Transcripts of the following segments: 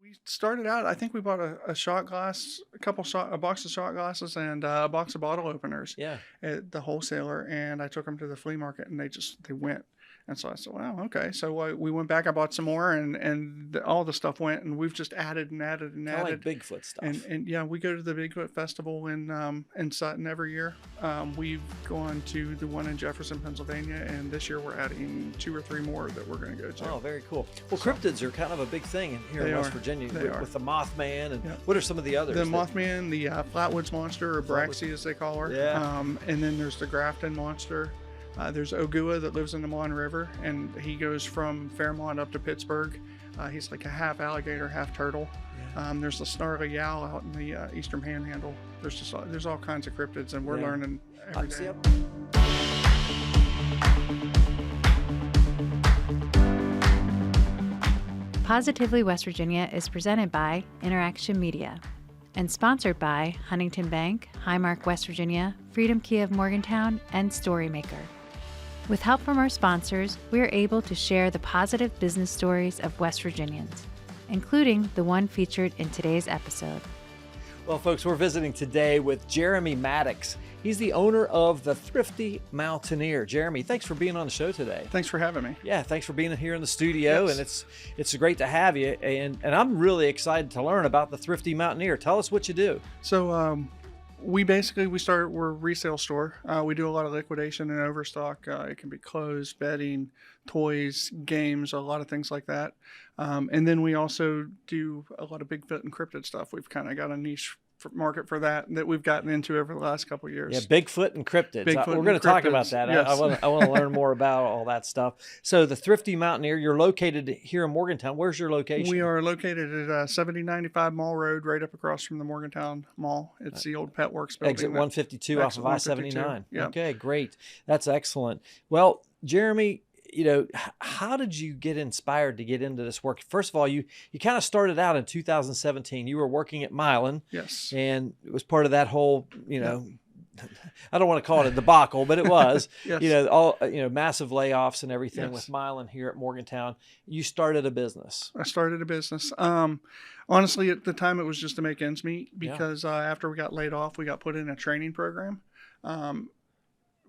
We started out, I think we bought a shot glass, a box of shot glasses and a box of bottle openers Yeah. at the wholesaler. And I took them to the flea market and they went. And so I said, wow, okay. So we went back, I bought some more and all the stuff went and we've just added and added and Kind of like added. Bigfoot stuff. And yeah, we go to the Bigfoot Festival in Sutton every year. We've gone to the one in Jefferson, Pennsylvania, and this year we're adding 2 or 3 more that we're going to go to. Oh, very cool. Well, cryptids are kind of a big thing here in West Virginia with the Mothman. And what are some of the others? The Mothman, the Flatwoods Monster, or Braxy as they call her. Yeah. And then there's the Grafton Monster. There's Ogua that lives in the Mon River, and he goes from Fairmont up to Pittsburgh. He's like a half alligator, half turtle. Yeah. There's the snarly owl out in the Eastern Panhandle. There's all kinds of cryptids, and we're learning every day. Positively West Virginia is presented by Interaction Media and sponsored by Huntington Bank, Highmark West Virginia, Freedom Key of Morgantown, and Storymaker. With help from our sponsors, we are able to share the positive business stories of West Virginians, including the one featured in today's episode. Well, folks, we're visiting today with Jeremy Maddox. He's the owner of the Thrifty Mountaineer. Jeremy, thanks for being on the show today. Thanks for having me. Yeah, thanks for being here in the studio, Yes. and it's great to have you. And I'm really excited to learn about the Thrifty Mountaineer. Tell us what you do. So we're a resale store. We do a lot of liquidation and overstock. It can be clothes, bedding, toys, games, a lot of things like that. And then we also do a lot of Bigfoot and cryptid stuff. We've kind of got a niche market for that we've gotten into over the last couple of years. Yeah, Bigfoot and cryptids. We're going to talk about that. Yes. I want to learn more about all that stuff. So the Thrifty Mountaineer, you're located here in Morgantown. Where's your location? We are located at 7095 Mall Road, right up across from the Morgantown Mall. It's the old Pet Works building. Exit 152 off of I-79. Yeah. Okay, great. That's excellent. Well, Jeremy, how did you get inspired to get into this work? First of all, you kind of started out in 2017. You were working at Milan. Yes. And it was part of that whole, I don't want to call it a debacle, but it was, Yes. Massive layoffs and everything Yes. with Milan here at Morgantown. You started a business. I started a business. Honestly, at the time, it was just to make ends meet because after we got laid off, we got put in a training program.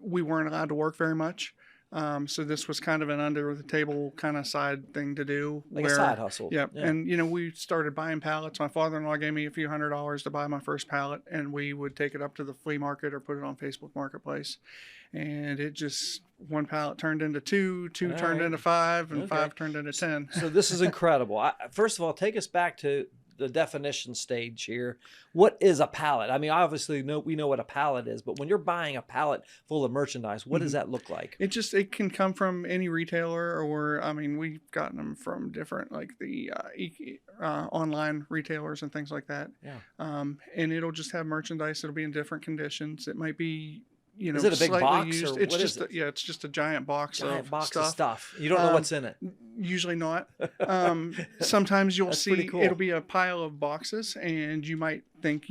We weren't allowed to work very much. So this was kind of an under the table kind of side thing to do. Like a side hustle. Yeah. And, we started buying pallets. My father-in-law gave me a few $100s to buy my first pallet, and we would take it up to the flea market or put it on Facebook Marketplace. And it just, one pallet turned into two turned into 5, and 5 turned into 10. So this is incredible. First of all, take us back to the definition stage here. What is a pallet? I mean, obviously we know what a pallet is, but when you're buying a pallet full of merchandise, what does that look like? It can come from any retailer, or we've gotten them from different, like the online retailers and things like that. Yeah. And it'll just have merchandise. It'll be in different conditions. It might be, is it a big box used. or It's what just is it? It's just a giant box of stuff. You don't know what's in it. Usually not. Sometimes you'll That's see pretty cool. it'll be a pile of boxes, and you might think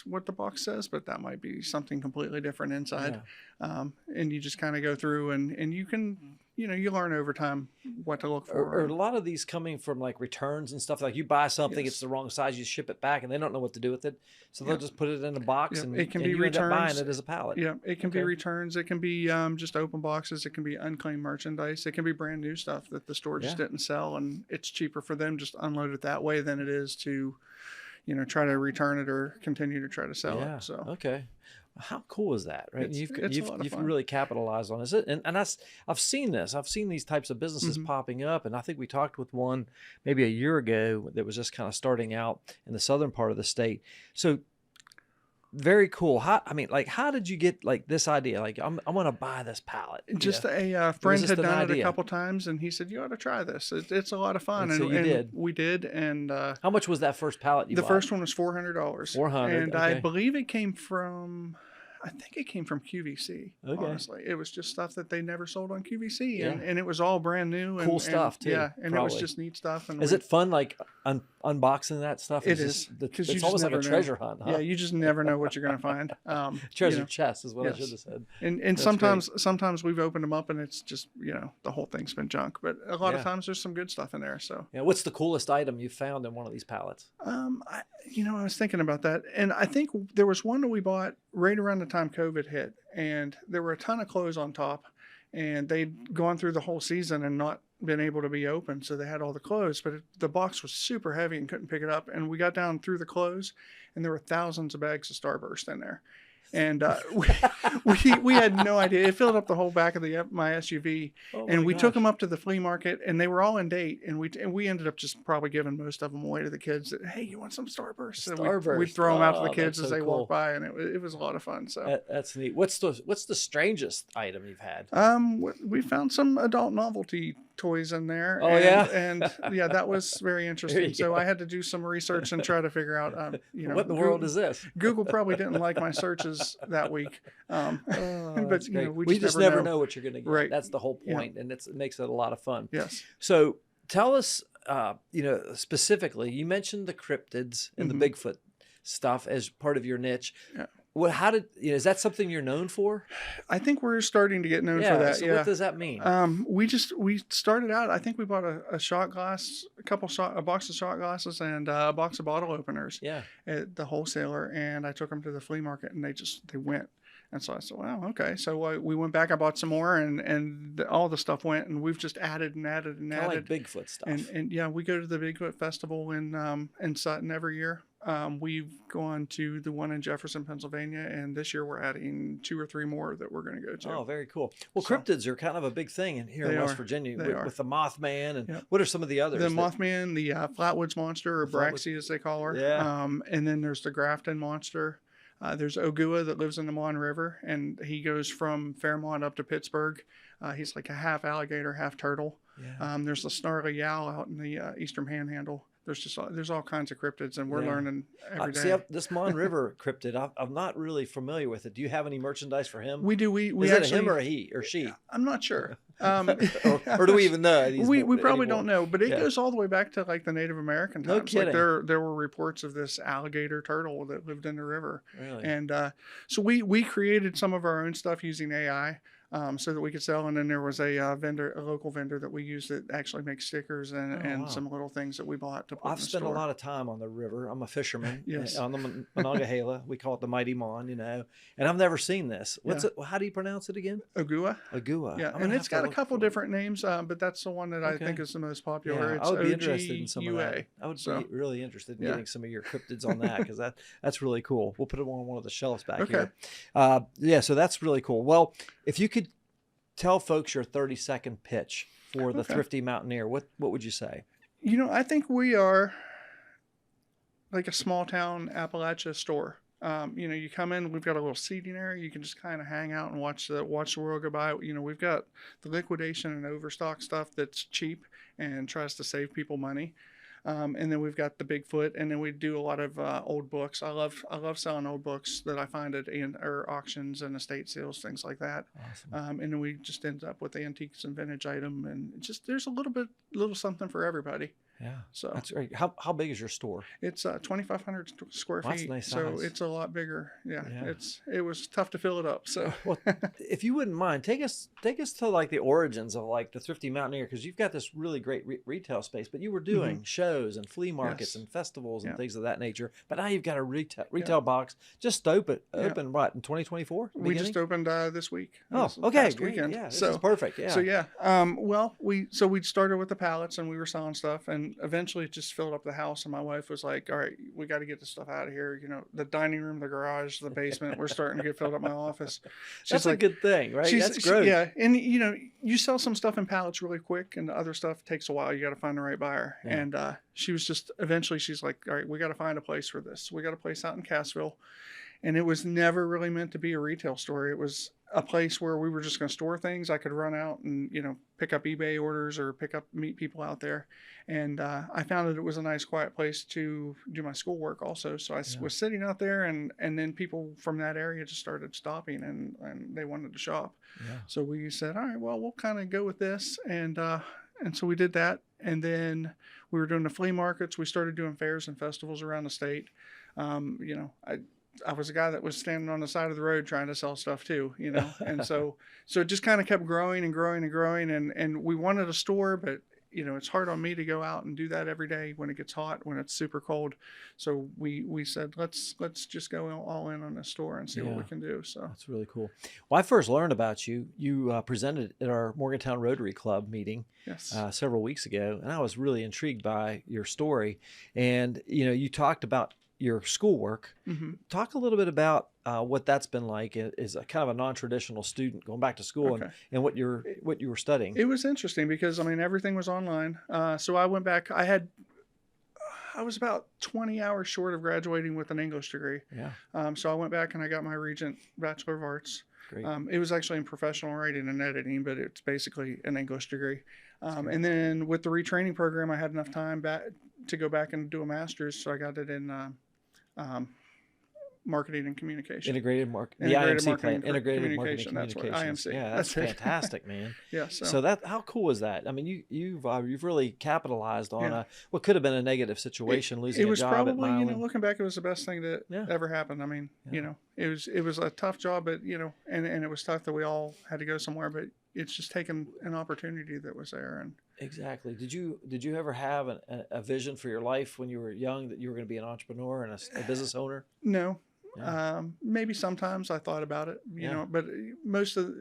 what the box says, but that might be something completely different inside. Yeah. And you just kind of go through and you can, you learn over time what to look for. Or a lot of these coming from like returns and stuff. Like you buy something, it's the wrong size, you ship it back, and they don't know what to do with it, so they'll just put it in a box, and it can and be you end up returns. buying it as a pallet. Yeah, it can be returns. It can be just open boxes. It can be unclaimed merchandise. It can be brand new stuff that the store just didn't sell, and it's cheaper for them just unload it that way than it is to, try to return it or continue to try to sell it. So okay. How cool is that, right? It's a lot of you've fun. really capitalized on it. And I've seen this. I've seen these types of businesses popping up, and I think we talked with one maybe a year ago that was just kind of starting out in the southern part of the state. So very cool. How did you get like this idea? Like I'm going to buy this pallet. Just a friend had done it a couple times, and he said, "You ought to try this. It's a lot of fun." And so you did. We did. And how much was that first pallet you bought? The first one was $400. $400. And okay. I believe it came from I think it came from QVC. Okay. Honestly, it was just stuff that they never sold on QVC, Yeah. and it was all brand new, Cool stuff, too, Yeah, and it was probably. just neat stuff. And Is it fun, like unboxing that stuff? It is, It's you just almost like a never know. treasure hunt, huh? Yeah, you just never know what you're going to find. Treasure chest is what I yes. should have said. And That's sometimes we've opened them up and it's just, the whole thing's been junk. But a lot of times there's some good stuff in there. So Yeah. What's the coolest item you found in one of these pallets? I was thinking about that, and I think there was one that we bought right around the time COVID hit, and there were a ton of clothes on top, and they'd gone through the whole season and not been able to be opened, so they had all the clothes, but the box was super heavy and couldn't pick it up, and we got down through the clothes, and there were thousands of bags of Starburst in there. And we had no idea. It filled up the whole back of my SUV, and we took them up to the flea market, and they were all in date. And we ended up just probably giving most of them away to the kids. That, hey, you want some Starburst? Starburst. We'd throw them out to the kids that's as so they cool. walk by, and it was a lot of fun. So That's neat. What's the strangest item you've had? we found some adult novelty toys in there. Oh, yeah? And yeah, that was very interesting. So I had to do some research and try to figure out, what in the world is this? Google probably didn't like my searches that week. But we just never know what you're going to get. Right. That's the whole point, and it makes it a lot of fun. Yes. So tell us, specifically, you mentioned the cryptids and the Bigfoot stuff as part of your niche. Yeah. Well, is that something you're known for? I think we're starting to get known for that. So what does that mean? We started out. I think we bought a shot glass, a box of shot glasses, and a box of bottle openers. Yeah. At the wholesaler, and I took them to the flea market, and they went. And so I said, wow, okay. So we went back. I bought some more, and all the stuff went, and we've just added and added and Kinda added. like Bigfoot stuff. And yeah, we go to the Bigfoot Festival in Sutton every year. We've gone to the one in Jefferson, Pennsylvania, and this year we're adding 2 or 3 more that we're going to go to. Oh, very cool. Well, cryptids are kind of a big thing here in West Virginia with the Mothman. And what are some of the others? The Mothman, the Flatwoods Monster, or Braxy as they call her. Yeah. And then there's the Grafton Monster. There's Ogua that lives in the Mon River, and he goes from Fairmont up to Pittsburgh. He's like a half alligator, half turtle. Yeah. There's the snarly owl out in the Eastern Panhandle. There's all kinds of cryptids, and we're learning every day. See, this Mon River cryptid, I'm not really familiar with it. Do you have any merchandise for him? We do. We Is actually, it a him or a he or she? I'm not sure. or do we even know? We probably don't know, but it goes all the way back to like the Native American times. No kidding. Like there were reports of this alligator turtle that lived in the river. Really? And so we created some of our own stuff using AI. So that we could sell, and then there was a local vendor that we used that actually makes stickers and some little things that we bought to put in I've the spent store. a lot of time on the river. I'm a fisherman. Yes. On the Monongahela. We call it the Mighty Mon, and I've never seen this. How do you pronounce it again? Ogua. Ogua. Yeah, and it's got a couple different names, but that's the one that I think is the most popular. Yeah, It's I would be interested in some of that. OGUA. I would be really interested in getting some of your cryptids on that, because that's really cool. We'll put it on one of the shelves back here. So that's really cool. Well, if you could tell folks your 30-second pitch for the Thrifty Mountaineer, what would you say? I think we are like a small town Appalachia store. You come in, we've got a little seating area. You can just kind of hang out and watch the world go by. We've got the liquidation and overstock stuff that's cheap and tries to save people money. And then we've got the Bigfoot, and then we do a lot of old books. I love selling old books that I find at auctions and estate sales, things like that. Awesome. And then we just end up with antiques and vintage item, and there's a little something for everybody. Yeah. So that's great. How big is your store? It's 2,500 square feet. That's a nice so size. it's a lot bigger. Yeah. It was tough to fill it up. So well, if you wouldn't mind, take us to like the origins of like the Thrifty Mountaineer, because you've got this really great retail space, but you were doing shows and flea markets and festivals and things of that nature. But now you've got a retail box just open what, in 2024? We just opened this week. Oh, okay, past great. weekend. Yeah, this is perfect. Yeah. So yeah. We started with the pallets, and we were selling stuff, and eventually it just filled up the house, and my wife was like, all right, we got to get this stuff out of here. The dining room, the garage, the basement, we're starting to get filled up my office. That's a good thing, right? That's great. Yeah. And you sell some stuff in pallets really quick, and the other stuff takes a while. You got to find the right buyer. Yeah. And she was just, eventually she's like, all right, we got to find a place for this. We got a place out in Cassville. And it was never really meant to be a retail store. It was a place where we were just going to store things. I could run out and, pick up eBay orders or meet people out there. And I found that it was a nice, quiet place to do my schoolwork also. So I was sitting out there, and then people from that area just started stopping, and they wanted to shop. Yeah. So we said, all right, well, we'll kind of go with this. And so we did that. And then we were doing the flea markets. We started doing fairs and festivals around the state. I was a guy that was standing on the side of the road trying to sell stuff too, and so it just kind of kept growing and growing and growing. And we wanted a store, but it's hard on me to go out and do that every day when it gets hot, when it's super cold. So we said, let's just go all in on this store and see what we can do. So that's really cool. Well, I first learned about you. You presented at our Morgantown Rotary Club meeting several weeks ago, and I was really intrigued by your story. And you talked about your schoolwork. Mm-hmm. Talk a little bit about what that's been like as a kind of a non-traditional student going back to school and what you were studying. It was interesting because everything was online. So I went back. I was about 20 hours short of graduating with an English degree. Yeah. So I went back and I got my Regent Bachelor of Arts. Great. It was actually in professional writing and editing, but it's basically an English degree. And then with the retraining program, I had enough time to go back and do a master's. So I got it in marketing and communication. Integrated marketing communication. That's what IMC. Yeah, that's fantastic, man. Yeah. So how cool is that? I mean, you've really capitalized on what could have been a negative situation, losing a job at Milan. It was probably, looking back, it was the best thing that ever happened. I mean, it was a tough job, but and it was tough that we all had to go somewhere, but it's just taken an opportunity that was there. And exactly. Did you ever have a vision for your life when you were young that you were going to be an entrepreneur and a business owner? No. Yeah. Maybe sometimes I thought about it, but most of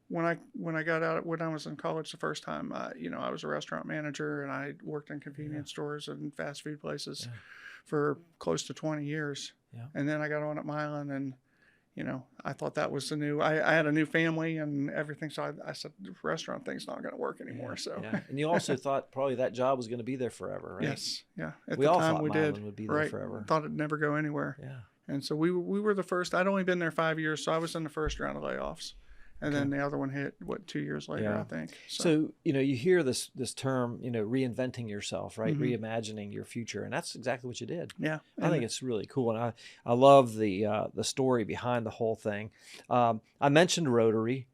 when I got out, when I was in college the first time, I was a restaurant manager and I worked in convenience stores and fast food places for close to 20 years. Yeah. And then I got on at Milan and, I thought that was I had a new family and everything. So I said, the restaurant thing's not going to work anymore. Yeah, so, and you also thought probably that job was going to be there forever, right? Yes. Yeah. At the time we did. Would be there forever. Thought it'd never go anywhere. Yeah. And so we were the first. I'd only been there 5 years, so I was in the first round of layoffs, and then the other one hit 2 years later, I think. So you hear this term, reinventing yourself, right? Mm-hmm. Reimagining your future, and that's exactly what you did. Yeah, I think it's really cool, and I love the story behind the whole thing. I mentioned Rotary.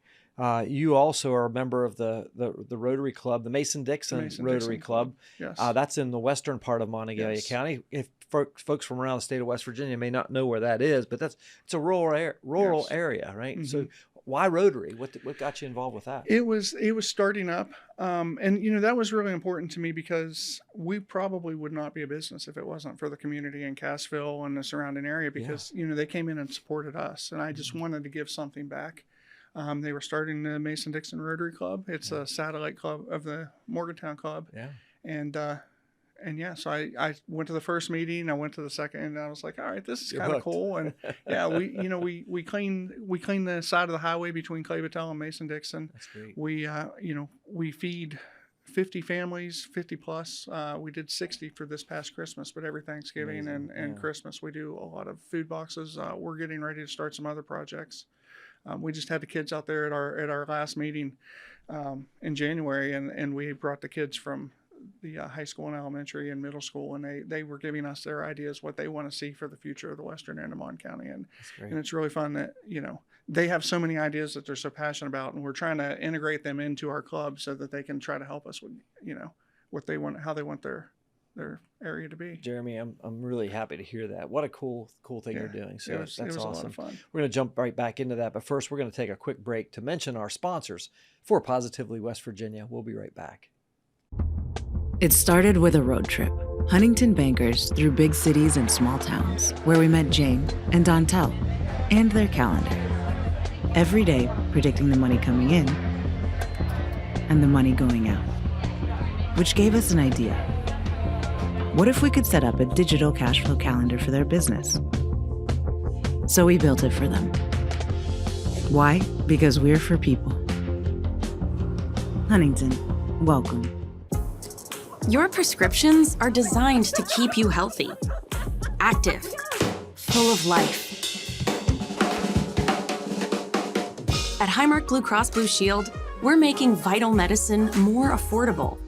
You also are a member of the Rotary Club, the Mason-Dixon Rotary Club. Yes. That's in the western part of Monongalia County. If folks from around the state of West Virginia may not know where that is, but it's a rural area, right? Mm-hmm. So why Rotary? What got you involved with that? It was starting up, and that was really important to me because we probably would not be a business if it wasn't for the community in Cassville and the surrounding area because they came in and supported us, and I just wanted to give something back. They were starting the Mason-Dixon Rotary Club. It's a satellite club of the Morgantown Club. Yeah. So I went to the first meeting. I went to the second, and I was like, all right, this is kind of cool. And we clean the side of the highway between Claybattelle and Mason-Dixon. That's great. We feed 50 families, 50 plus. We did 60 for this past Christmas, but every Thanksgiving and Christmas we do a lot of food boxes. We're getting ready to start some other projects. We just had the kids out there at our last meeting in January, and we brought the kids from the high school and elementary and middle school, and they were giving us their ideas, what they want to see for the future of the western end of Mon County, and it's really fun that they have so many ideas that they're so passionate about, and we're trying to integrate them into our club so that they can try to help us with what they want, how they want their area to be. Jeremy, I'm really happy to hear that. What a cool thing you're doing. So that's awesome. A lot of fun. We're going to jump right back into that, but first we're going to take a quick break to mention our sponsors for Positively West Virginia. We'll be right back. It started with a road trip. Huntington bankers through big cities and small towns, where we met Jane and Dontel and their calendar. Every day predicting the money coming in and the money going out, which gave us an idea. What if we could set up a digital cash flow calendar for their business? So we built it for them. Why? Because we're for people. Huntington, welcome. Your prescriptions are designed to keep you healthy, active, full of life. At Highmark Blue Cross Blue Shield, we're making vital medicine more affordable.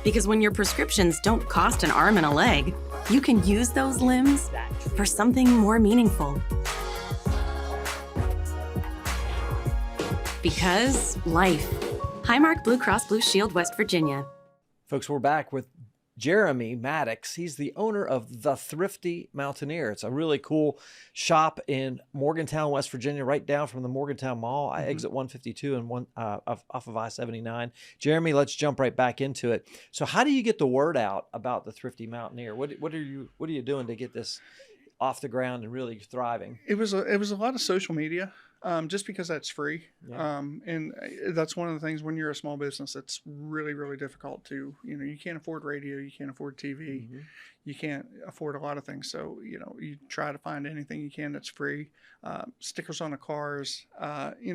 Because when your prescriptions don't cost an arm and a leg, you can use those limbs for something more meaningful. Because life. Highmark Blue Cross Blue Shield, West Virginia. Folks, we're back with Jeremy Maddox. He's the owner of the Thrifty Mountaineer. It's a really cool shop in Morgantown, West Virginia, right down from the Morgantown Mall. I exit 152 and off of I-79. Jeremy, let's jump right back into it. So, how do you get the word out about the Thrifty Mountaineer? What are you doing to get this off the ground and really thriving? It was a lot of social media. Just because that's free. Yeah. And that's one of the things when you're a small business, it's really, really difficult to, you can't afford radio, you can't afford TV, you can't afford a lot of things. So, you try to find anything you can that's free. Stickers on the cars,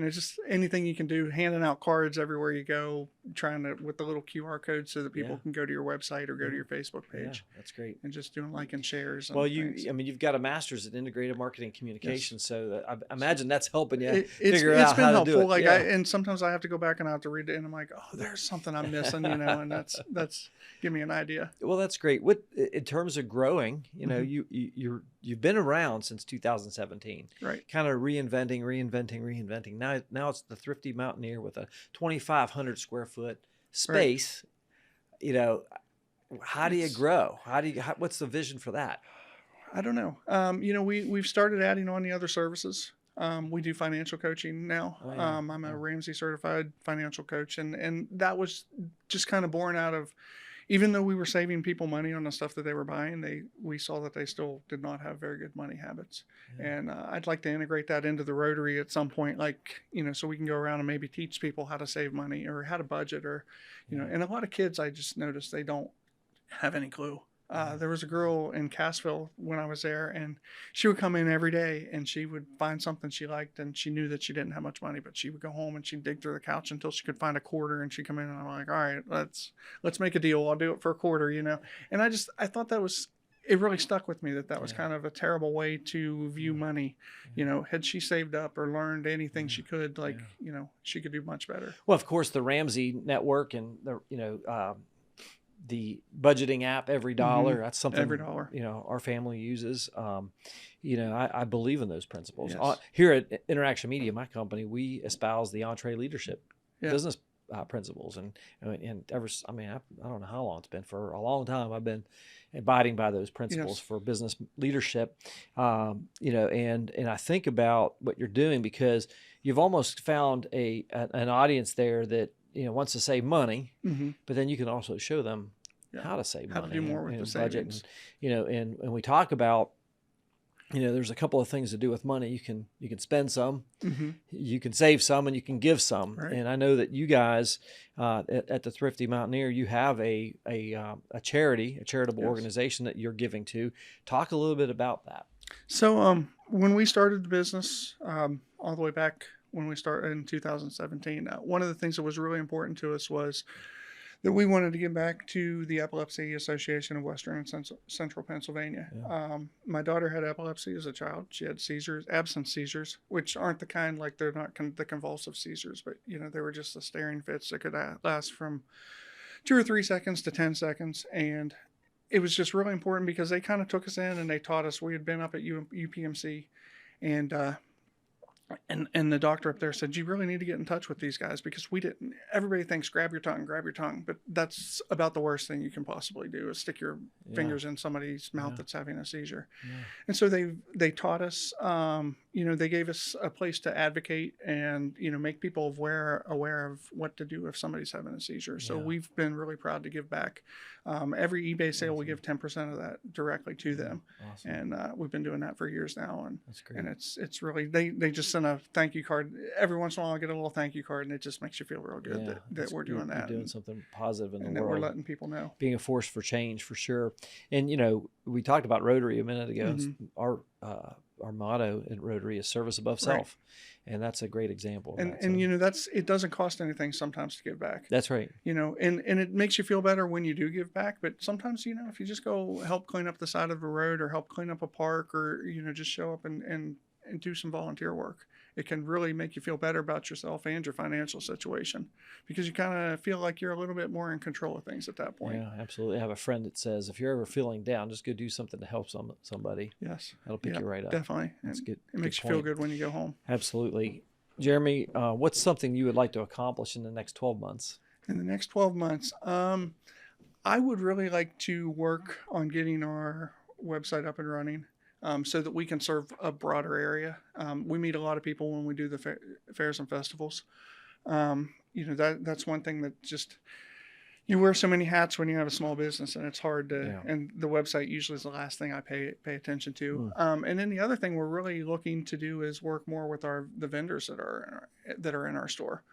just anything you can do, handing out cards everywhere you go, trying to, with the little QR code so that people can go to your website or go to your Facebook page. Yeah, that's great. And just doing like and shares. And well, things. you've got a master's in integrated marketing communications, so I imagine that's helping you It's figure been out how helpful. to do it. Like Yeah. and sometimes I have to go back and I have to read it, and I'm like, oh, there's something I'm missing, and that's give me an idea. Well, that's great. What in terms of growing, you've been around since 2017, Right? kind of reinventing. Now it's the Thrifty Mountaineer with a 2,500 square foot space. Right. How do you grow? What's the vision for that? I don't know. We've started adding on the other services. We do financial coaching now. Oh, yeah. I'm a Ramsey certified financial coach, and that was just kind of born out of, even though we were saving people money on the stuff that they were buying, we saw that they still did not have very good money habits. Yeah. And I'd like to integrate that into the Rotary at some point, so we can go around and maybe teach people how to save money or how to budget, or, and a lot of kids, I just noticed they don't have any clue. There was a girl in Cassville when I was there, and she would come in every day and she would find something she liked, and she knew that she didn't have much money, but she would go home and she'd dig through the couch until she could find a quarter, and she'd come in and I'm like, all right, let's make a deal. I'll do it for a quarter, And I thought it really stuck with me that was kind of a terrible way to view money. Had she saved up or learned anything she could, she could do much better. Well, of course, the Ramsey network and the budgeting app, every dollar, that's something every dollar, our family uses. I believe in those principles. Yes. Here at Interaction Media, my company, we espouse the entree leadership business principles, and ever, I don't know how long it's been. For a long time, I've been abiding by those principles for business leadership. And I think about what you're doing, because you've almost found an audience there that wants to save money, but then you can also show them how to save money, how to do more with the budget, savings. And we talk about, there's a couple of things to do with money. You can spend some, you can save some, and you can give some. Right. And I know that you guys at the Thrifty Mountaineer, you have a charitable organization that you're giving to. Talk a little bit about that. So when we started the business, all the way back when we started in 2017, one of the things that was really important to us was that we wanted to give back to the Epilepsy Association of Western and Central Pennsylvania. Yeah. My daughter had epilepsy as a child. She had seizures, absence seizures, which aren't the kind, like they're not the convulsive seizures, but they were just the staring fits that could last from 2 or 3 seconds to 10 seconds. And it was just really important because they kind of took us in and they taught us. We had been up at UPMC, and the doctor up there said, you really need to get in touch with these guys, because everybody thinks grab your tongue, but that's about the worst thing you can possibly do, is stick your fingers in somebody's mouth that's having a seizure. Yeah. And so they taught us, they gave us a place to advocate and, make people aware of what to do if somebody's having a seizure. So we've been really proud to give back. Every eBay sale, we give 10% of that directly to them. Awesome. And we've been doing that for years now. And that's great. And it's really, they just send a thank you card. Every once in a while I get a little thank you card, and it just makes you feel real good that we're doing that. You're doing something positive in the world. And that we're letting people know. Being a force for change, for sure. And, we talked about Rotary a minute ago. Our motto at Rotary is service above self. And that's a great example. And it doesn't cost anything sometimes to give back. That's right. And it makes you feel better when you do give back. But sometimes, if you just go help clean up the side of the road or help clean up a park, or, just show up and do some volunteer work, it can really make you feel better about yourself and your financial situation, because you kind of feel like you're a little bit more in control of things at that point. Yeah, absolutely. I have a friend that says if you're ever feeling down, just go do something to help somebody. Yes. That'll pick you right up. Definitely. That's And good. It makes good you feel point. good when you go home. Absolutely. Jeremy, what's something you would like to accomplish in the next 12 months? In the next 12 months, I would really like to work on getting our website up and running, so that we can serve a broader area. We meet a lot of people when we do the fairs and festivals. That's one thing that just, you wear so many hats when you have a small business, and it's hard to, and the website usually is the last thing I pay attention to. And then the other thing we're really looking to do is work more with the vendors that are in our store.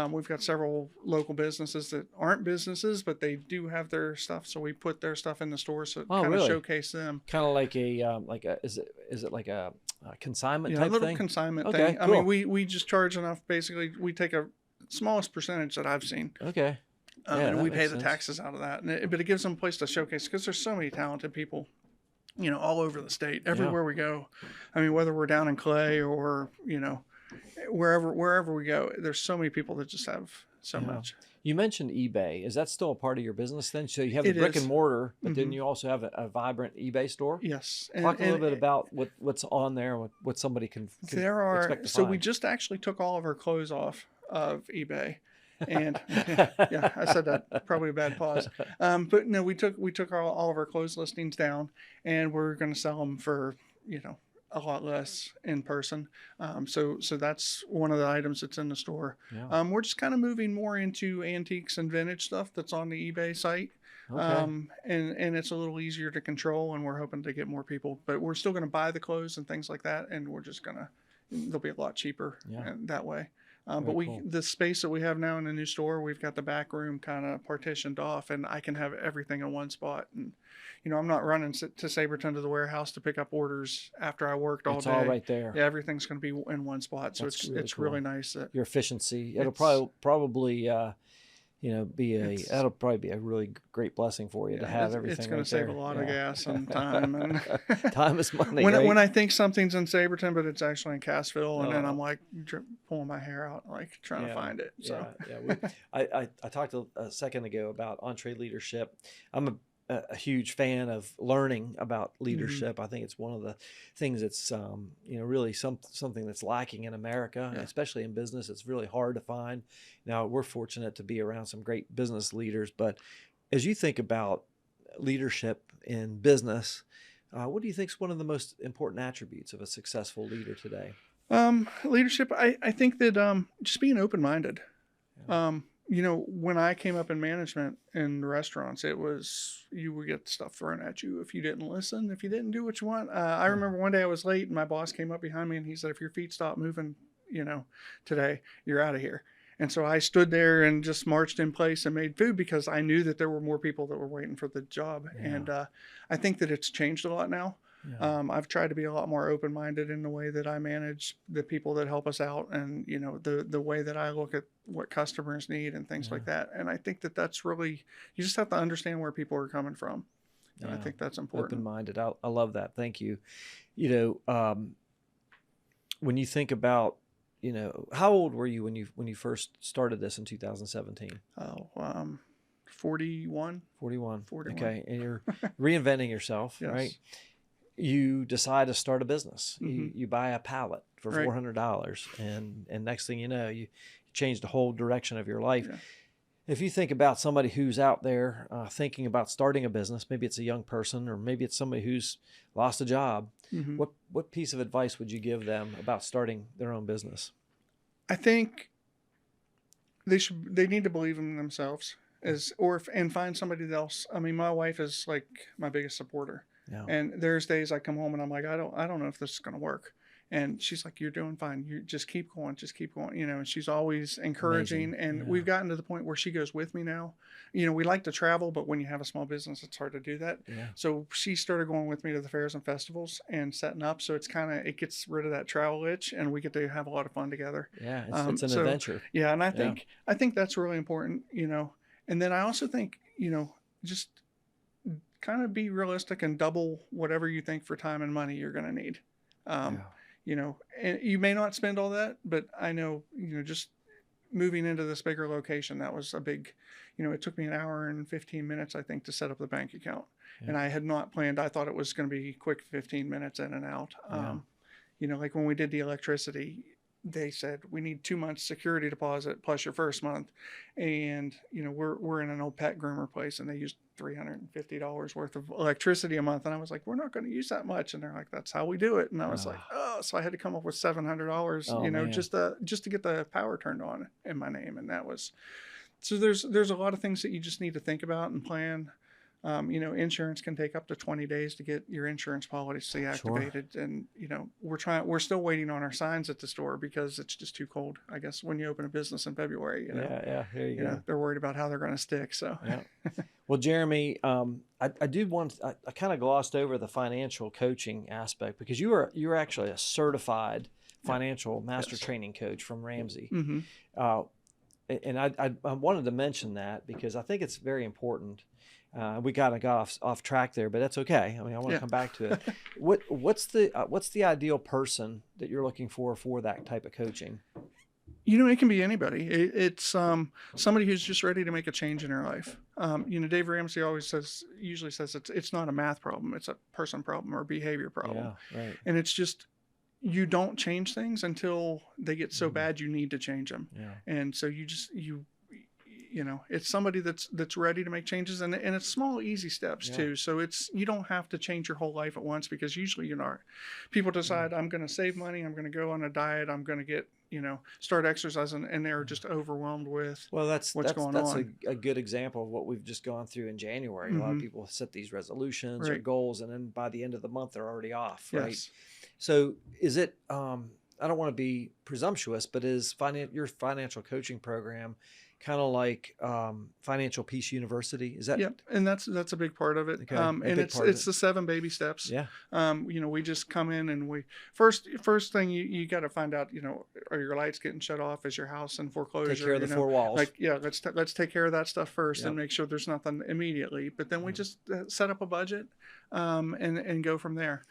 We've got several local businesses that aren't businesses, but they do have their stuff. So we put their stuff in the store, so it kind of showcase them. Kind of like is it like a consignment type a little thing? consignment Okay, thing. cool. I mean, we just charge enough. Basically, we take a smallest percentage that I've seen. Okay. And we that pay makes the sense. taxes out of that. But it gives them a place to showcase, because there's so many talented people, all over the state, everywhere we go. I mean, whether we're down in Clay or, wherever we go, there's so many people that just have so much. You mentioned eBay. Is that still a part of your business then? So you have the It brick is. and mortar, but then you also have a vibrant eBay store? Yes. Talk a little bit about what's on there and what somebody can expect to so find. we just actually took all of our clothes off of eBay. And yeah, I said that, probably a bad pause. But no, we took all of our clothes listings down, and we're going to sell them for, a lot less in person. So that's one of the items that's in the store. Yeah. We're just kind of moving more into antiques and vintage stuff that's on the eBay site. Okay. And it's a little easier to control, and we're hoping to get more people, but we're still going to buy the clothes and things like that. And we're just they'll be a lot cheaper that way. But cool. the space that we have now in the new store, we've got the back room kind of partitioned off, and I can have everything in one spot. And, I'm not running to Saberton to the warehouse to pick up orders after I worked all It's day. all right there. Yeah, everything's going to be in one spot. So That's it's really really nice. Your efficiency. It'll It's- probably that'll probably be a really great blessing for you to have everything. It's going right to save there. a lot of gas and time. And Time is money. when right? when I think something's in Saberton, but it's actually in Cassville, and then Oh. I'm like pulling my hair out, like trying to find it. So I talked a second ago about entree leadership. I'm a huge fan of learning about leadership. I think it's one of the things that's really something that's lacking in America, especially in business. It's really hard to find. Now, we're fortunate to be around some great business leaders, but as you think about leadership in business, what do you think is one of the most important attributes of a successful leader today? Leadership, I think that just being open-minded. When I came up in management in restaurants, it was, you would get stuff thrown at you if you didn't listen, if you didn't do what you want. I remember one day I was late, and my boss came up behind me, and he said, if your feet stop moving, today, you're out of here. And so I stood there and just marched in place and made food, because I knew that there were more people that were waiting for the job. Yeah. And I think that it's changed a lot now. Yeah. I've tried to be a lot more open-minded in the way that I manage the people that help us out, and the way that I look at what customers need and things like that. And I think that that's really, you just have to understand where people are coming from, and I think that's important. Open-minded. I love that. Thank you. When you think about, how old were you when you first started this in 2017? 41. 41. 41. Okay, and you're reinventing yourself, Yes. right? You decide to start a business. Mhm. You buy a pallet for Right. $400, and next thing you know, you change the whole direction of your life. Yeah. If you think about somebody who's out there thinking about starting a business, maybe it's a young person, or maybe it's somebody who's lost a job, Mhm. what piece of advice would you give them about starting their own business? I think they need to believe in themselves, and find somebody else. I mean, my wife is like my biggest supporter. Yeah. And there's days I come home and I'm like, I don't know if this is going to work. And she's like, you're doing fine. You just keep going, and she's always encouraging. Amazing. And Yeah. we've gotten to the point where she goes with me now. We like to travel, but when you have a small business, it's hard to do that. Yeah. So she started going with me to the fairs and festivals and setting up. So it gets rid of that travel itch, and we get to have a lot of fun together. Yeah, it's an So, adventure. Yeah. And I think that's really important, and then I also think, just kind of be realistic and double whatever you think for time and money you're going to need. and you may not spend all that, but I know, just moving into this bigger location, that was a big, it took me an hour and 15 minutes, I think, to set up the bank account. Yeah. And I had not planned, I thought it was going to be quick 15 minutes in and out. Yeah. Like when we did the electricity, they said we need 2 months security deposit plus your first month. And, we're in an old pet groomer place and they used $350 worth of electricity a month. And I was like, we're not going to use that much. And they're like, that's how we do it. And I was like, so I had to come up with $700, man. just to get the power turned on in my name. And that was, so there's a lot of things that you just need to think about and plan. Insurance can take up to 20 days to get your insurance policy activated. Sure. And, we're still waiting on our signs at the store because it's just too cold, I guess, when you open a business in February, Yeah. There you go. They're worried about how they're going to stick. So, yeah. Well, Jeremy, I kind of glossed over the financial coaching aspect because you're actually a certified financial master training coach from Ramsey. Mm-hmm. And I wanted to mention that because I think it's very important. We kind of got off track there, but that's okay. I mean, I want to come back to it. What's the ideal person that you're looking for that type of coaching? It can be anybody. It's somebody who's just ready to make a change in their life. Dave Ramsey usually says it's not a math problem, it's a person problem or behavior problem. Yeah, right. And it's just, you don't change things until they get so bad you need to change them. Yeah. And so it's somebody that's ready to make changes, and it's small, easy steps too. So you don't have to change your whole life at once, because usually, people decide, I'm going to save money, I'm going to go on a diet, I'm going to get, start exercising, and they're just overwhelmed with what's going on. That's a good example of what we've just gone through in January. Mm-hmm. A lot of people set these resolutions or goals, and then by the end of the month, they're already off, right? Yes. So is it, I don't want to be presumptuous, but is your financial coaching program kind of like Financial Peace University? Is that? Yep, and that's a big part of it. Okay. And it's the 7 baby steps. Yeah. We just come in and we first thing you got to find out, are your lights getting shut off? Is your house in foreclosure? Take care of the 4 walls. Let's take care of that stuff first and make sure there's nothing immediately. But then we just set up a budget and go from there.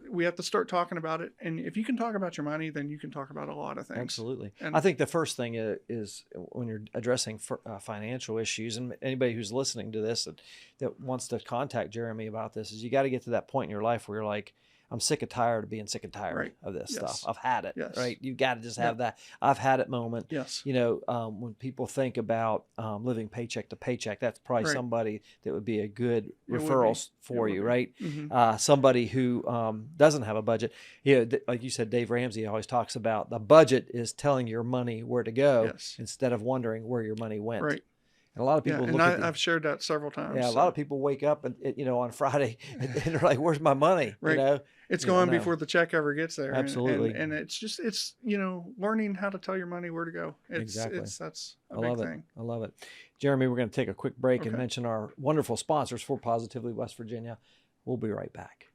We have to start talking about it. And if you can talk about your money, then you can talk about a lot of things. Absolutely. And I think the first thing is when you're addressing financial issues, and anybody who's listening to this that wants to contact Jeremy about this, is you got to get to that point in your life where you're like, I'm sick and tired of being sick and tired of this stuff. I've had it, right? You've got to just have that I've had it moment. Yes. When people think about living paycheck to paycheck, that's probably somebody that would be a good referral for you, right? Mm-hmm. Somebody who doesn't have a budget. Like you said, Dave Ramsey always talks about the budget is telling your money where to go instead of wondering where your money went. Right. And a lot of people I've shared that several times. Yeah, a lot of people wake up and on Friday and they're like, "Where's my money?" Right. It's going before the check ever gets there. Absolutely. And it's learning how to tell your money where to go. Exactly. That's a big thing. I love it. Jeremy, we're going to take a quick break and mention our wonderful sponsors for Positively West Virginia. We'll be right back.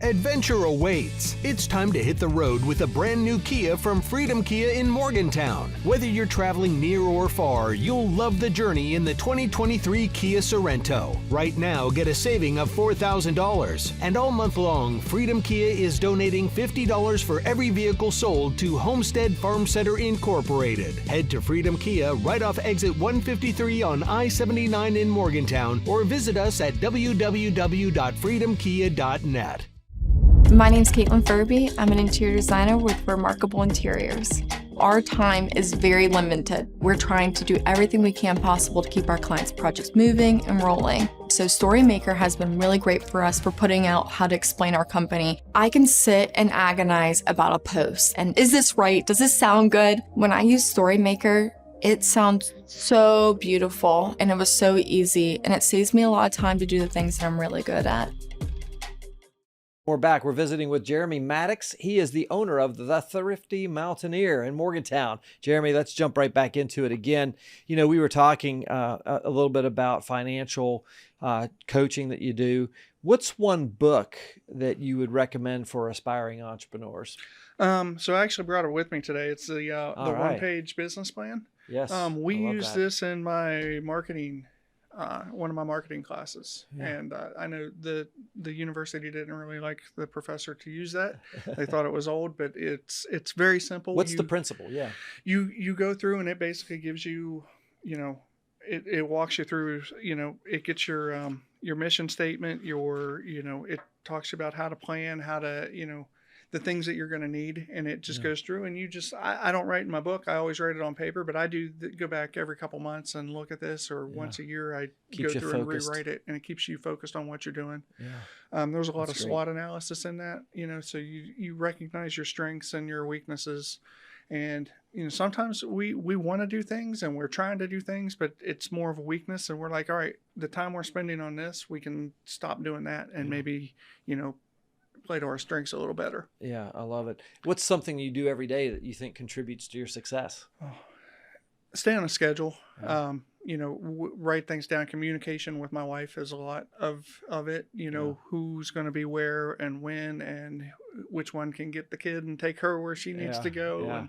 Adventure awaits. It's time to hit the road with a brand new Kia from Freedom Kia in Morgantown. Whether you're traveling near or far, you'll love the journey in the 2023 Kia Sorento. Right now, get a saving of $4,000. And all month long, Freedom Kia is donating $50 for every vehicle sold to Homestead Farm Center Incorporated. Head to Freedom Kia right off exit 153 on I-79 in Morgantown, or visit us at www.freedomkia.net. My name's Caitlin Furby. I'm an interior designer with Remarkable Interiors. Our time is very limited. We're trying to do everything we can possible to keep our clients' projects moving and rolling. So StoryMaker has been really great for us for putting out how to explain our company. I can sit and agonize about a post. And is this right? Does this sound good? When I use StoryMaker, it sounds so beautiful and it was so easy, and it saves me a lot of time to do the things that I'm really good at. We're back. We're visiting with Jeremy Maddox. He is the owner of the Thrifty Mountaineer in Morgantown. Jeremy, let's jump right back into it again. We were talking a little bit about financial coaching that you do. What's one book that you would recommend for aspiring entrepreneurs? So I actually brought it with me today. It's the right. one-page business plan. Yes. We use this in my marketing one of my marketing classes, and I know the university didn't really like the professor to use that. They thought it was old, but it's very simple. What's the principle? Yeah. You go through, and it basically gives you, it walks you through, it gets your mission statement, it talks to you about how to plan, how to, the things that you're going to need, and it just goes through, and I don't write in my book. I always write it on paper, but I do go back every couple months and look at this, or once a year I Keeps go through and focused. rewrite it, and it keeps you focused on what you're doing. Yeah. There's a lot That's of great. SWOT analysis in that, so you recognize your strengths and your weaknesses. And, sometimes we want to do things and we're trying to do things, but it's more of a weakness. And we're like, all right, the time we're spending on this, we can stop doing that and maybe, play to our strengths a little better. Yeah, I love it. What's something you do every day that you think contributes to your success? Stay on a schedule. Write things down. Communication with my wife is a lot of it. Who's going to be where and when, and which one can get the kid and take her where she needs to go. Yeah.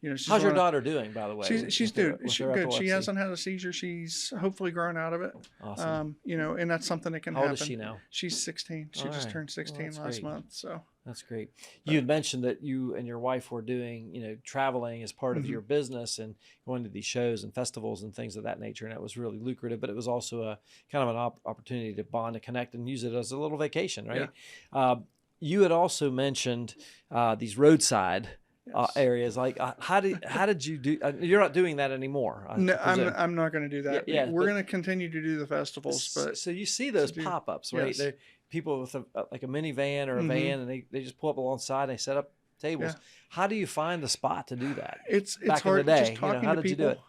And she's How's your daughter doing, by the way? She's with her good. She epilepsy? hasn't had a seizure. She's hopefully grown out of it. Awesome. And that's something that can How happen. old is she now? She's 16. She All just right. turned 16 that's last great. month. So That's great. You had mentioned that you and your wife were doing, traveling as part of your business and going to these shows and festivals and things of that nature. And it was really lucrative, but it was also a kind of an opportunity to bond and connect and use it as a little vacation, right? Yeah. You had also mentioned these roadside areas. Like how did you do? You're not doing that anymore. no, presume. I'm not going to do that. Yeah, We're but- going to continue to do the festivals, but so you see those do- pop-ups, right? yes. They're people with like a minivan or a van, and they just pull up alongside and they set up tables. Yeah. How do you find the spot to do that? it's back in the hard day, just talking how to did you do people.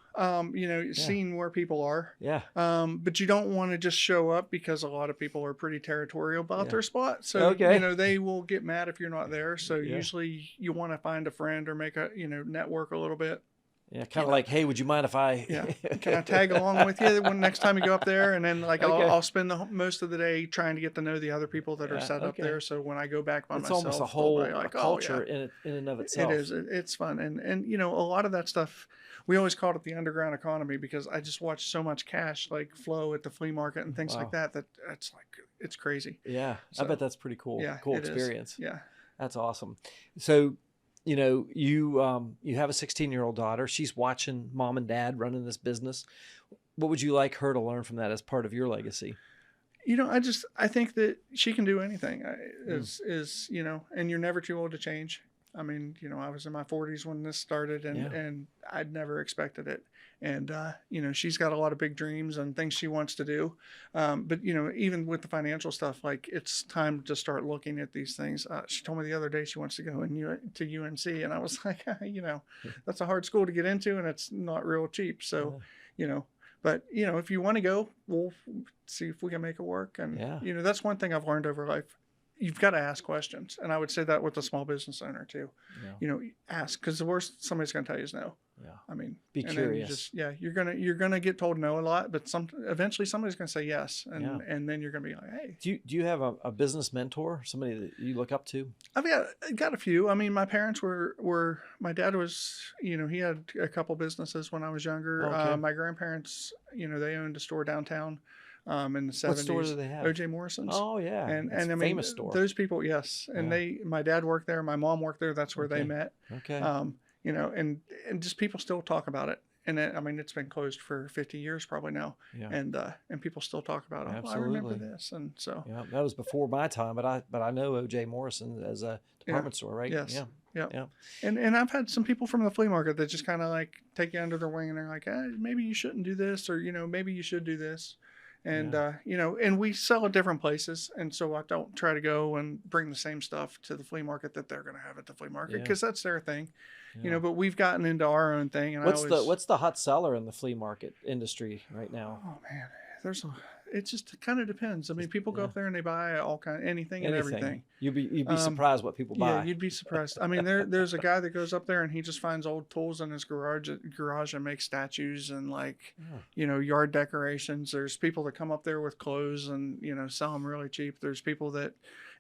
Seeing where people are. Yeah. But you don't want to just show up, because a lot of people are pretty territorial about their spot. So, Okay. they will get mad if you're not there. So Yeah. usually you want to find a friend or make a, network a little bit. Yeah, kind of like, hey, would you mind if I? Yeah. Can I tag along with you when next time you go up there? And then Okay. I'll spend most of the day trying to get to know the other people that are set up okay. there. So when I go back by It's myself, almost a they'll whole be like, culture "Oh, yeah." in and of itself. It is. It's fun. And a lot of that stuff, we always called it the underground economy, because I just watched so much cash flow at the flea market and things like that it's crazy. Yeah, So, I bet that's pretty cool. Yeah. Cool it is. experience. Yeah. That's awesome. So, you have a 16-year-old daughter. She's watching mom and dad running this business. What would you like her to learn from that as part of your legacy? I think that she can do anything. And you're never too old to change. I mean, I was in my 40s when this started, and I'd never expected it. And, she's got a lot of big dreams and things she wants to do. But, even with the financial stuff, it's time to start looking at these things. She told me the other day she wants to go to UNC. And I was like, that's a hard school to get into, and it's not real cheap. So, but, if you want to go, we'll see if we can make it work. And, that's one thing I've learned over life. You've got to ask questions. And I would say that with a small business owner too. Yeah. Ask, because the worst somebody's going to tell you is no. Yeah. I mean, Be and curious. then you're going to get told no a lot, but eventually somebody's going to say yes. And then you're going to be like, hey. Do you have a business mentor, somebody that you look up to? I've got a few. I mean, my parents were my dad was, he had a couple businesses when I was younger. Okay. My grandparents, they owned a store downtown. In the 70s. What store do they have? O.J. Morrison's. Oh yeah, and That's I a mean, famous store. those people, yes, and my dad worked there, my mom worked there. That's where they Okay. met. Okay. And just people still talk about it. And it's been closed for 50 years probably now. Yeah. And people still talk about it. Absolutely. I remember this, and so. Yeah, that was before my time, but I know O.J. Morrison as a department store, right? Yes. Yeah. Yeah. And I've had some people from the flea market that just kind of take you under their wing, and they're like, maybe you shouldn't do this, or maybe you should do this. And, and we sell at different places. And so I don't try to go and bring the same stuff to the flea market that they're going to have at the flea market, because that's their thing, but we've gotten into our own thing. And what's the hot seller in the flea market industry right now? Oh man, it just kind of depends. I mean, people go up there and they buy anything and everything. You'd be surprised what people buy. Yeah, you'd be surprised. I mean, there's a guy that goes up there and he just finds old tools in his garage and makes statues and yard decorations. There's people that come up there with clothes and sell them really cheap. There's people that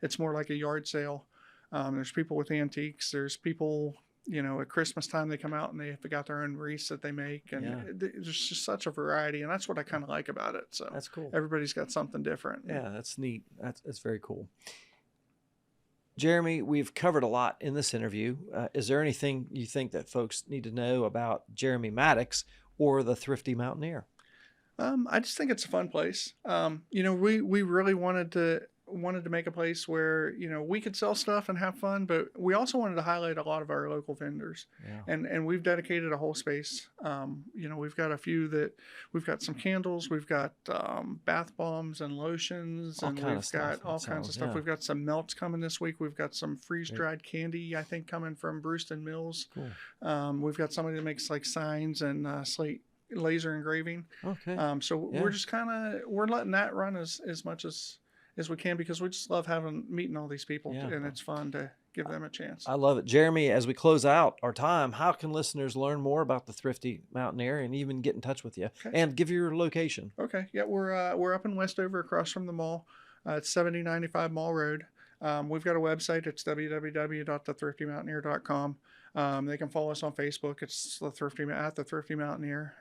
it's more like a yard sale. There's people with antiques. There's people at Christmas time they come out and they've got their own wreaths that they make, and there's just such a variety, and that's what I kind of like about it. So that's cool. Everybody's got something different. Yeah, that's neat. That's very cool. Jeremy, we've covered a lot in this interview. Is there anything you think that folks need to know about Jeremy Maddox or the Thrifty Mountaineer? I just think it's a fun place. We really wanted to make a place where, we could sell stuff and have fun, but we also wanted to highlight a lot of our local vendors. Yeah. And we've dedicated a whole space. We've got a few we've got some candles, we've got bath bombs and lotions, and we've got all kinds of stuff. Yeah. We've got some melts coming this week. We've got some freeze-dried candy, I think, coming from Brewston Mills. Cool. We've got somebody that makes like signs and slate laser engraving. Okay. We're just we're letting that run as much as we can, because we just love meeting all these people, and it's fun to give them a chance. I love it. Jeremy, as we close out our time, how can listeners learn more about the Thrifty Mountaineer and even get in touch with you? Okay. And give your location? Okay. Yeah, we're up in Westover across from the mall. It's 7095 Mall Road. We've got a website. It's www.thethriftymountaineer.com. They can follow us on Facebook. It's the Thrifty Mountaineer.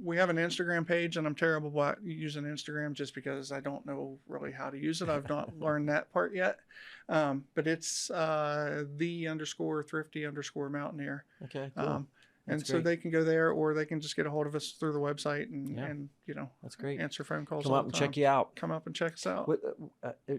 We have an Instagram page, and I'm terrible at using Instagram just because I don't know really how to use it. I've not learned that part yet. But it's _Thrifty_Mountaineer. Okay, cool. And so they can go there, or they can just get a hold of us through the website and that's great. Answer phone calls. Come up and check you out. Come up and check us out.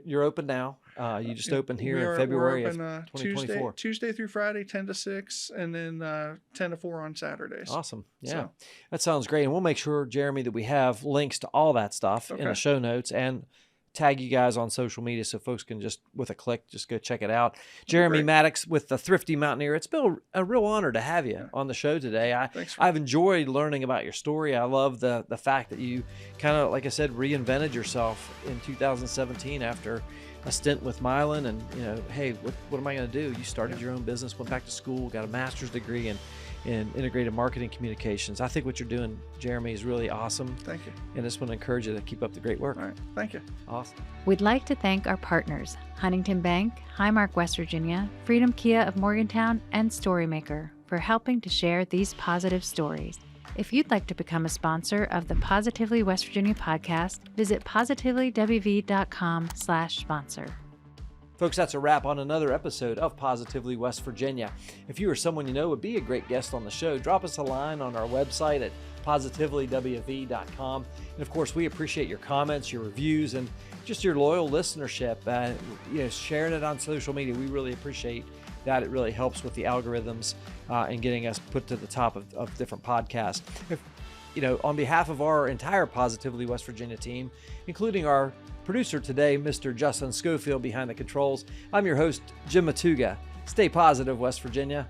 You're open now. You just opened here in February of 2024. Tuesday through Friday, 10 to 6, and then 10 to 4 on Saturdays. Awesome. Yeah, that sounds great. And we'll make sure, Jeremy, that we have links to all that stuff in the show notes, and tag you guys on social media so folks can just, with a click, just go check it out. Jeremy Maddox with the Thrifty Mountaineer. It's been a real honor to have you on the show today. I've enjoyed learning about your story. I love the fact that you kind of, like I said, reinvented yourself in 2017 after a stint with Milan, and hey, what am I going to do? You started your own business, went back to school, got a master's degree in integrated marketing communications. I think what you're doing, Jeremy, is really awesome. Thank you. And I just want to encourage you to keep up the great work. All right. Thank you. Awesome. We'd like to thank our partners, Huntington Bank, Highmark West Virginia, Freedom Kia of Morgantown, and Storymaker, for helping to share these positive stories. If you'd like to become a sponsor of the Positively West Virginia podcast, visit positively.wv.com/sponsor. Folks, that's a wrap on another episode of Positively West Virginia. If you or someone you know would be a great guest on the show, drop us a line on our website at positively.wv.com. And of course, we appreciate your comments, your reviews, and just your loyal listenership. Sharing it on social media. We really appreciate that. It really helps with the algorithms and getting us put to the top of different podcasts. On behalf of our entire Positively West Virginia team, including our producer today, Mr. Justin Schofield behind the controls, I'm your host, Jim Matuga. Stay positive, West Virginia.